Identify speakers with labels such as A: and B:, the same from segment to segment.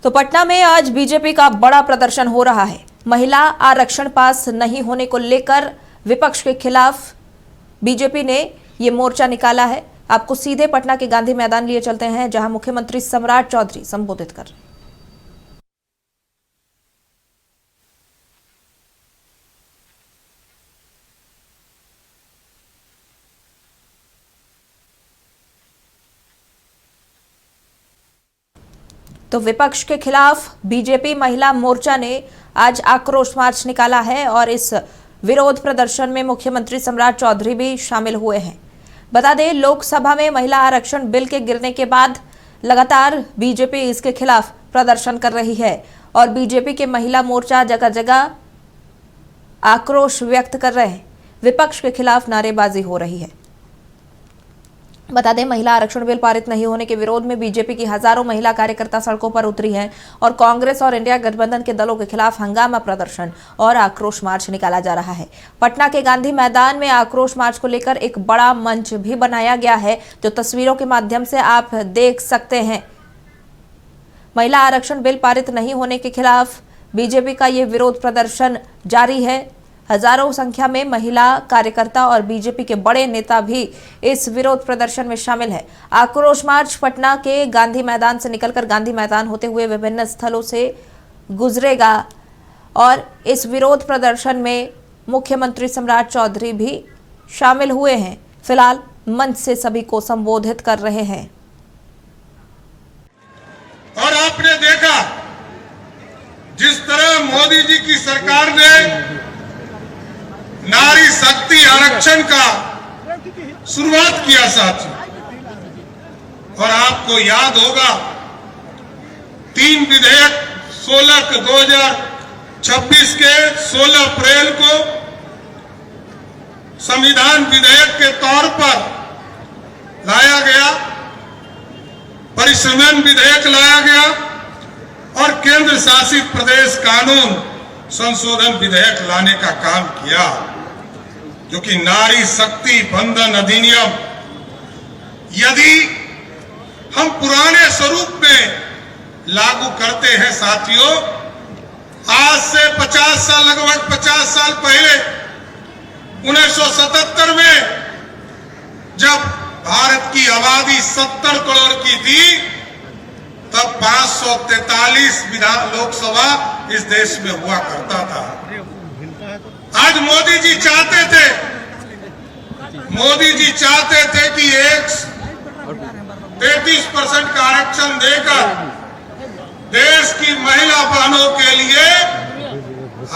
A: तो पटना में आज बीजेपी का बड़ा प्रदर्शन हो रहा है। महिला आरक्षण पास नहीं होने को लेकर विपक्ष के खिलाफ बीजेपी ने ये मोर्चा निकाला है। आपको सीधे पटना के गांधी मैदान लिए चलते हैं, जहां मुख्यमंत्री सम्राट चौधरी संबोधित कर रहे हैं। तो विपक्ष के खिलाफ बीजेपी महिला मोर्चा ने आज आक्रोश मार्च निकाला है और इस विरोध प्रदर्शन में मुख्यमंत्री सम्राट चौधरी भी शामिल हुए हैं। बता दें, लोकसभा में महिला आरक्षण बिल के गिरने के बाद लगातार बीजेपी इसके खिलाफ प्रदर्शन कर रही है और बीजेपी के महिला मोर्चा जगह जगह आक्रोश व्यक्त कर रहे हैं। विपक्ष के खिलाफ नारेबाजी हो रही है। बता दें, महिला आरक्षण बिल पारित नहीं होने के विरोध में बीजेपी की हजारों महिला कार्यकर्ता सड़कों पर उतरी हैं और कांग्रेस और इंडिया गठबंधन के दलों के खिलाफ हंगामा प्रदर्शन और आक्रोश मार्च निकाला जा रहा है। पटना के गांधी मैदान में आक्रोश मार्च को लेकर एक बड़ा मंच भी बनाया गया है, जो तस्वीरों के माध्यम से आप देख सकते हैं। महिला आरक्षण बिल पारित नहीं होने के खिलाफ बीजेपी का ये विरोध प्रदर्शन जारी है। हजारों संख्या में महिला कार्यकर्ता और बीजेपी के बड़े नेता भी इस विरोध प्रदर्शन में शामिल है। आक्रोश मार्च पटना के गांधी मैदान से निकलकर गांधी मैदान होते हुए विभिन्न स्थलों से गुजरेगा और इस विरोध प्रदर्शन में मुख्यमंत्री सम्राट चौधरी भी शामिल हुए हैं। फिलहाल मंच से सभी को संबोधित कर रहे हैं।
B: और आपने देखा जिस तरह मोदी जी की सरकार ने नारी शक्ति आरक्षण का शुरुआत किया साथियों, और आपको याद होगा 3 विधेयक 2026 के 16 अप्रैल को संविधान विधेयक के तौर पर लाया गया, परिसंघन विधेयक लाया गया और केंद्र शासित प्रदेश कानून संशोधन विधेयक लाने का काम किया, जो कि नारी शक्ति बंधन अधिनियम यदि हम पुराने स्वरूप में लागू करते हैं साथियों, आज से 50 साल लगभग 50 साल पहले 1977 में जब भारत की आबादी 70 करोड़ की थी, तब 543 लोकसभा इस देश में हुआ करता था। आज मोदी जी चाहते थे कि 33% का आरक्षण देकर देश की महिला बहनों के लिए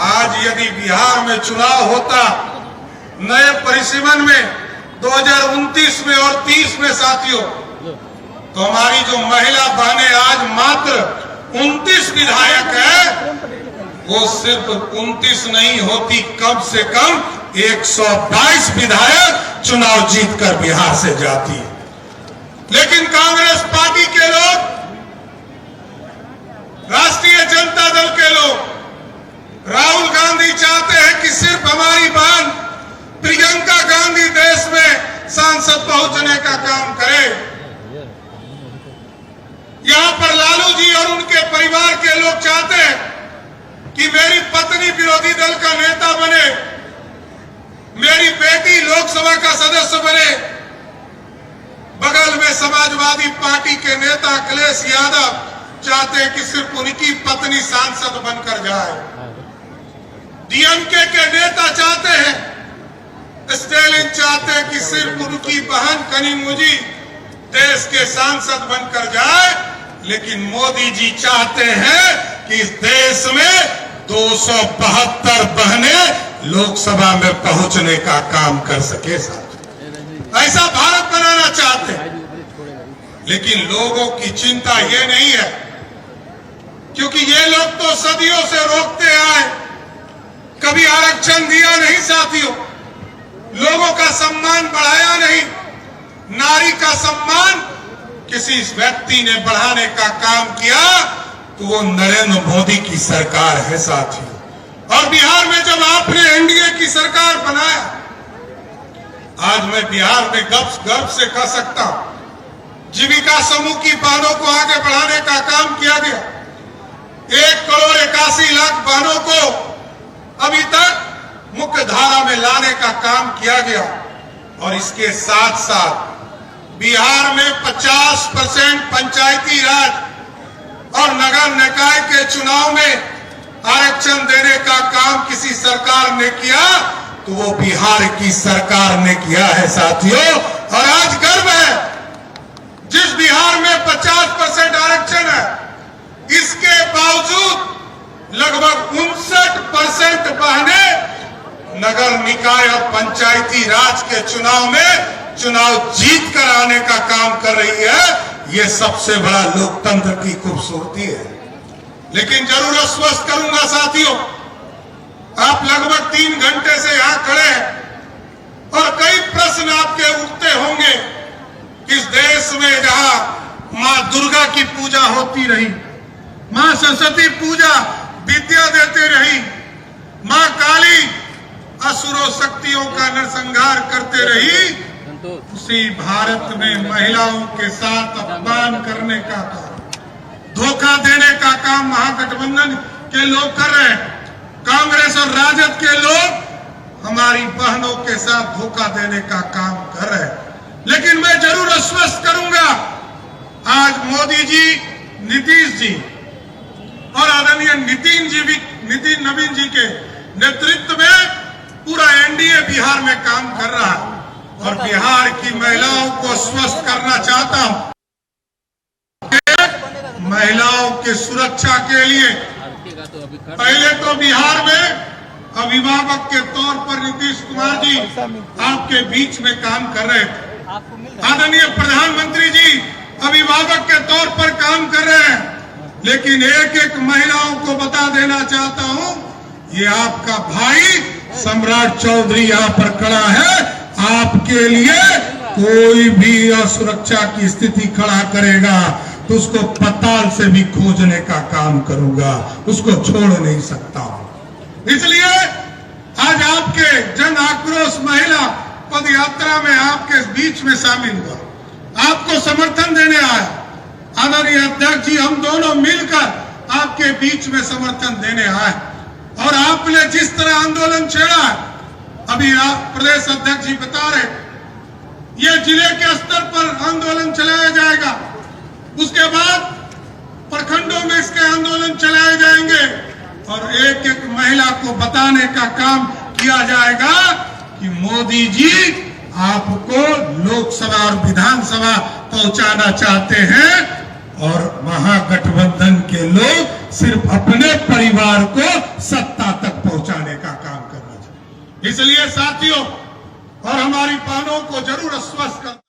B: आज यदि बिहार में चुनाव होता नए परिसीमन में 2029 में और 30 में साथियों, तो हमारी जो महिला बहनें आज मात्र 29 विधायक है, वो सिर्फ 29 नहीं होती, कम से कम 122 विधायक चुनाव जीतकर बिहार से जाती है। लेकिन कांग्रेस पार्टी के लोग, राष्ट्रीय जनता दल के लोग, राहुल गांधी चाहते हैं कि सिर्फ हमारी बहन प्रियंका गांधी देश में सांसद पहुंचने का काम करे। यहां पर लालू जी और उनके परिवार के लोग चाहते हैं कि मेरी पत्नी विरोधी दल का नेता बने, मेरी बेटी लोकसभा का सदस्य बने। बगल में समाजवादी पार्टी के नेता अखिलेश यादव चाहते हैं कि सिर्फ उनकी पत्नी सांसद बनकर जाए। डीएमके के नेता चाहते हैं, स्टालिन चाहते हैं कि सिर्फ उनकी बहन कनिमोझी देश के सांसद बनकर जाए। लेकिन मोदी जी चाहते हैं कि इस देश में 272 बहनें लोकसभा में पहुंचने का काम कर सके। ऐसा भारत बनाना चाहते हैं, लेकिन लोगों की चिंता ये नहीं है, क्योंकि ये लोग तो सदियों से रोकते आए, कभी आरक्षण दिया नहीं साथियों, लोगों का सम्मान बढ़ाया नहीं। नारी का सम्मान किसी व्यक्ति ने बढ़ाने का काम किया तो वो नरेंद्र मोदी की सरकार है साथियों। और बिहार में जब आपने एनडीए की सरकार बनाया, आज मैं बिहार में गर्व से कह सकता हूं, जीविका समूह की बातों को आगे बढ़ाने का काम किया गया। 1,81,00,000 बहनों को अभी तक मुख्य धारा में लाने का काम किया गया। और इसके साथ साथ बिहार में 50% पंचायती राज और नगर निकाय के चुनाव में आरक्षण देने का काम किसी सरकार ने किया तो वो बिहार की सरकार ने किया है साथियों। और आज गर्व है, जिस बिहार में 50% आरक्षण है, इसके बावजूद लगभग 59% बहनें नगर निकाय और पंचायती राज के चुनाव में चुनाव जीत कर आने का काम कर रही है। ये सबसे बड़ा लोकतंत्र की खूबसूरती है। लेकिन जरूर आश्वस्त करूंगा साथियों, आप लगभग 3 घंटे से यहां खड़े हैं और कई प्रश्न आपके उठते होंगे। इस देश में जहां मां दुर्गा की पूजा होती रही, मां सरस्वती पूजा विद्या देते रही, मां काली असुरों शक्तियों का नरसंहार करते रही, उसी भारत में महिलाओं के साथ अपमान करने का काम, धोखा देने का काम महागठबंधन के लोग कर रहे हैं। कांग्रेस और राजद के लोग हमारी बहनों के साथ धोखा देने का काम कर रहे हैं। लेकिन मैं जरूर आश्वस्त करूंगा, आज मोदी जी, नीतीश जी और आदरणीय नितिन नवीन जी के नेतृत्व में पूरा एनडीए बिहार में काम कर रहा है। और बिहार की महिलाओं को स्वस्थ करना चाहता हूं। महिलाओं की सुरक्षा के लिए पहले तो बिहार में अभिभावक के तौर पर नीतीश कुमार जी आपके बीच में काम कर रहे थे। आदरणीय प्रधानमंत्री जी अभिभावक के तौर पर काम कर रहे हैं। लेकिन एक एक महिलाओं को बता देना चाहता हूं, ये आपका भाई सम्राट चौधरी यहाँ पर खड़ा है। आपके लिए कोई भी असुरक्षा की स्थिति खड़ा करेगा तो उसको पताल से भी खोजने का काम करूंगा, उसको छोड़ नहीं सकता हूं। इसलिए आज आपके जन आक्रोश महिला पद यात्रा में आपके बीच में शामिल हुआ, आपको समर्थन देने आया। आदरणीय अध्यक्ष जी, हम दोनों मिलकर आपके बीच में समर्थन देने आए। और आपने जिस तरह आंदोलन छेड़ा है, अभी प्रदेश अध्यक्ष जी बता रहे, ये जिले के स्तर पर आंदोलन चलाया जाएगा, उसके बाद प्रखंडों में इसके आंदोलन चलाए जाएंगे और एक एक महिला को बताने का काम किया जाएगा कि मोदी जी आपको लोकसभा और विधानसभा पहुंचाना चाहते हैं और महागठबंधन के लोग सिर्फ अपने परिवार को सत्ता तक पहुंचाने का काम करना चाहिए। इसलिए साथियों और हमारी बहनों को जरूर आश्वस्त कर